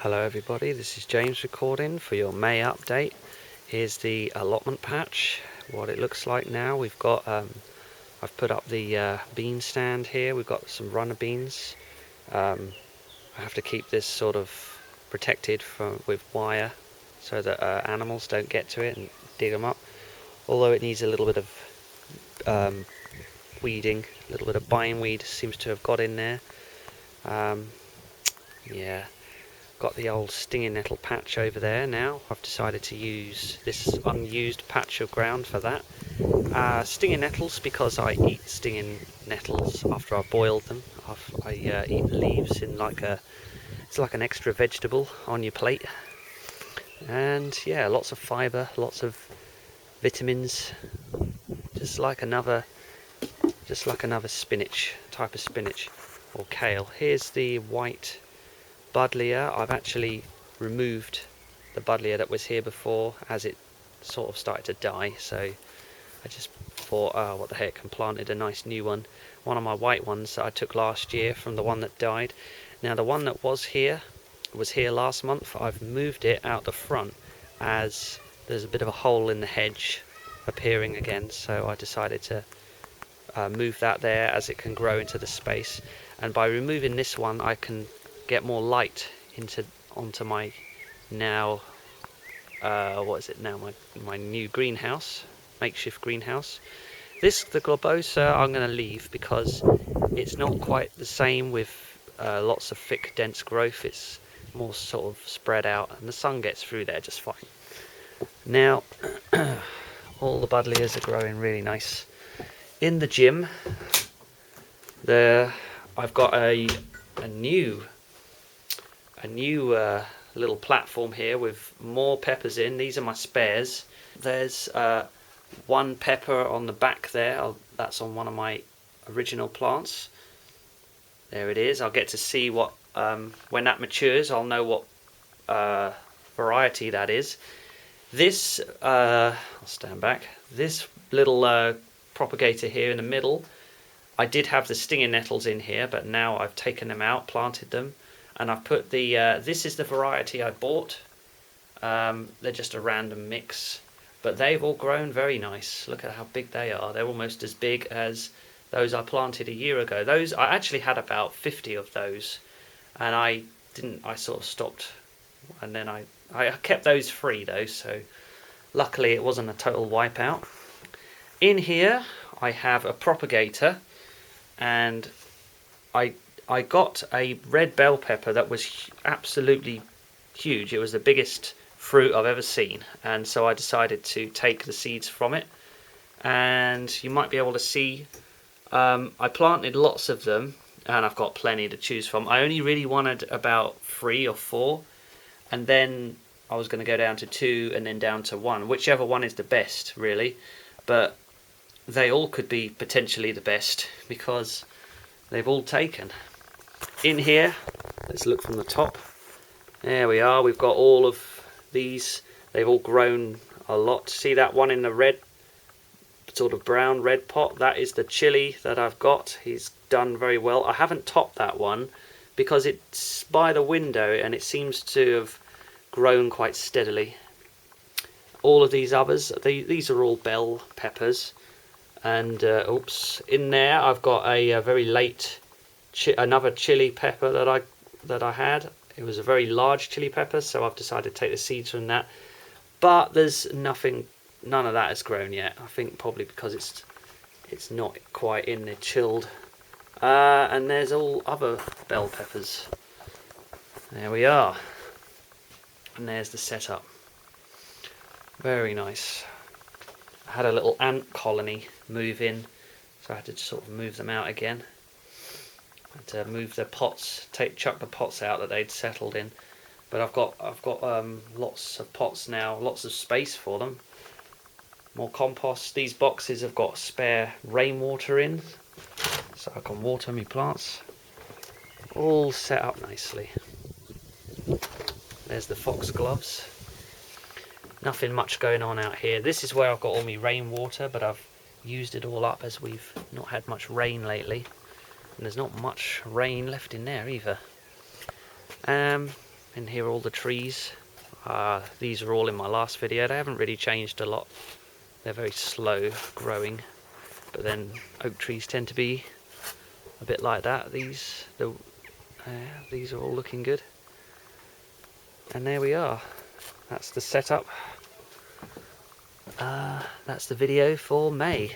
Hello everybody, this is James recording for your May update. Here's the allotment patch, what it looks like now. We've got, I've put up the bean stand here. We've got some runner beans. I have to keep this sort of protected with wire so that animals don't get to it and dig them up. Although it needs a little bit of weeding, a little bit of bindweed seems to have got in there. Yeah. Got the old stinging nettle patch over there now. I've decided to use this unused patch of ground for that. Stinging nettles because I eat stinging nettles after I've boiled them. I eat the leaves in it's like an extra vegetable on your plate. And yeah, lots of fibre, lots of vitamins. Just like another spinach, type of spinach or kale. Here's the white Buddleja. I've actually removed the Buddleja that was here before as it sort of started to die, so I just thought, oh, what the heck, and planted a nice new one. One of my white ones that I took last year from the one that died. Now the one that was here last month. I've moved it out the front as there's a bit of a hole in the hedge appearing again, so I decided to move that there as it can grow into the space. And by removing this one I can get more light onto my now my new greenhouse, makeshift greenhouse. The globosa I'm going to leave because it's not quite the same with lots of thick dense growth. It's more sort of spread out and the sun gets through there just fine. Now all the Buddlejas are growing really nice. In the gym I've got a new little platform here with more peppers in. These are my spares. There's one pepper on the back there. That's on one of my original plants. There it is. I'll get to see what when that matures I'll know what variety that is. This I'll stand back. This little propagator here in the middle, I did have the stinging nettles in here, but now I've taken them out, planted them, and I've put the this is the variety I bought. They're just a random mix, but they've all grown very nice. Look at how big they are. They're almost as big as those I planted a year ago. Those I actually had about 50 of those, and I sort of stopped, and then I kept those free though, so luckily it wasn't a total wipeout. In here I have a propagator, and I got a red bell pepper that was absolutely huge. It was the biggest fruit I've ever seen, and so I decided to take the seeds from it. And you might be able to see I planted lots of them, and I've got plenty to choose from. I only really wanted about 3 or 4, and then I was going to go down to 2 and then down to 1, whichever one is the best really, but they all could be potentially the best because they've all taken. In here, let's look from the top. There we are. We've got all of these. They've all grown a lot. See that one in the red, sort of brown red pot? That is the chili that I've got. He's done very well. I haven't topped that one because it's by the window and it seems to have grown quite steadily. All of these others, these are all bell peppers. And in there I've got a very late another chili pepper that I had. It was a very large chili pepper, so I've decided to take the seeds from that. But there's none of that has grown yet. I think probably because it's not quite in the chilled. And there's all other bell peppers. There we are. And there's the setup. Very nice. I had a little ant colony move in, so I had to sort of move them out again. I had to move the pots, chuck the pots out that they'd settled in. But I've got lots of pots now, lots of space for them. More compost. These boxes have got spare rainwater in, so I can water my plants. All set up nicely. There's the foxgloves. Nothing much going on out here. This is where I've got all my rainwater, but I've used it all up as we've not had much rain lately. And there's not much rain left in there either. In here are all the trees. These are all in my last video. They haven't really changed a lot. They're very slow growing, but then oak trees tend to be a bit like that. These are all looking good. And there we are. That's the setup. That's the video for May.